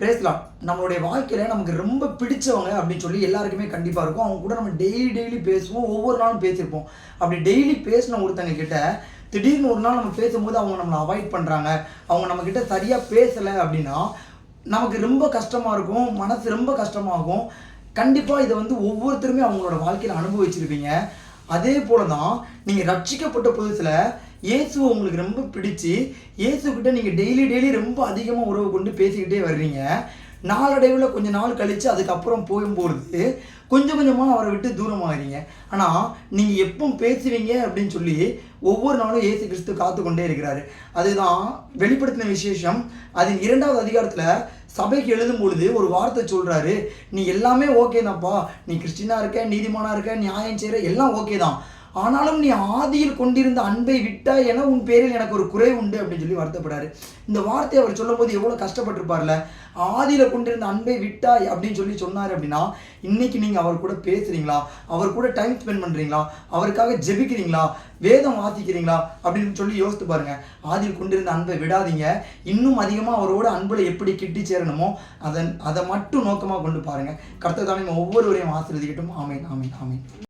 பேசலாம். நம்மளுடைய வாழ்க்கையில் நமக்கு ரொம்ப பிடிச்சவங்க அப்படின்னு சொல்லி எல்லாருக்குமே கண்டிப்பாக இருக்கும். அவங்க கூட நம்ம டெய்லி பேசுவோம். ஒவ்வொரு நாளும் பேசியிருப்போம். அப்படி டெய்லி பேசின ஒருத்தங்க கிட்ட திடீர்னு ஒரு நாள் நம்ம பேசும்போது அவங்க நம்மளை அவாய்ட் பண்ணுறாங்க, அவங்க நம்மக்கிட்ட சரியாக பேசலை அப்படின்னா நமக்கு ரொம்ப கஷ்டமாக இருக்கும். மனசு ரொம்ப கஷ்டமாகும். கண்டிப்பாக இதை ஒவ்வொருத்தருமே அவங்களோட வாழ்க்கையில் அனுபவிச்சிருப்பீங்க. அதே போல தான் நீங்கள் ரட்சிக்கப்பட்ட புதுசில் இயேசுவை உங்களுக்கு ரொம்ப பிடிச்சி இயேசுக்கிட்ட நீங்கள் டெய்லி ரொம்ப அதிகமாக உறவு கொண்டு பேசிக்கிட்டே வர்றீங்க. நாளடைவில் கொஞ்ச நாள் கழித்து அதுக்கப்புறம் போகும்பொழுது கொஞ்சம் கொஞ்சமாக அவரை விட்டு தூரமாகறீங்க. ஆனால் நீங்கள் எப்போ பேசுவீங்க அப்படின்னு சொல்லி ஒவ்வொரு நாளும் இயேசு கிறிஸ்து காத்து கொண்டே இருக்கிறாரு. அதுதான் வெளிப்படுத்தின விசேஷம். அதன் 2வது அதிகாரத்தில் சபைக்கு எழுதும் பொழுது ஒரு வார்த்தை சொல்கிறாரு, நீ எல்லாமே ஓகே தான்ப்பா, நீ கிறிஸ்டினாக இருக்க, நீதிமானாக இருக்க, நியாயம் செய்கிற, எல்லாம் ஓகே தான். ஆனாலும் நீ ஆதியில் கொண்டிருந்த அன்பை விட்டாய் என உன் பேரில் எனக்கு ஒரு குறை உண்டு அப்படின்னு சொல்லி வருத்தப்படுறாரு. இந்த வார்த்தையை அவர் சொல்லும் போது எவ்வளோ கஷ்டப்பட்டிருப்பார்ல. ஆதியில் கொண்டிருந்த அன்பை விட்டாய் அப்படின்னு சொல்லி சொன்னார் அப்படின்னா, இன்னைக்கு நீங்கள் அவர் கூட பேசுகிறீங்களா, அவர் கூட டைம் ஸ்பெண்ட் பண்ணுறீங்களா, அவருக்காக ஜெபிக்கிறீங்களா, வேதம் வாசிக்கிறீங்களா அப்படின்னு சொல்லி யோசித்து பாருங்க. ஆதியில் கொண்டிருந்த அன்பை விடாதீங்க. இன்னும் அதிகமாக அவரோட அன்புல எப்படி கிட்டி சேரணுமோ அதை மட்டும் நோக்கமாக கொண்டு பாருங்க. கர்த்தர் தாமே ஒவ்வொருவரையும் ஆசீர்வதிக்கட்டும். ஆமென், ஆமென், ஆமென்.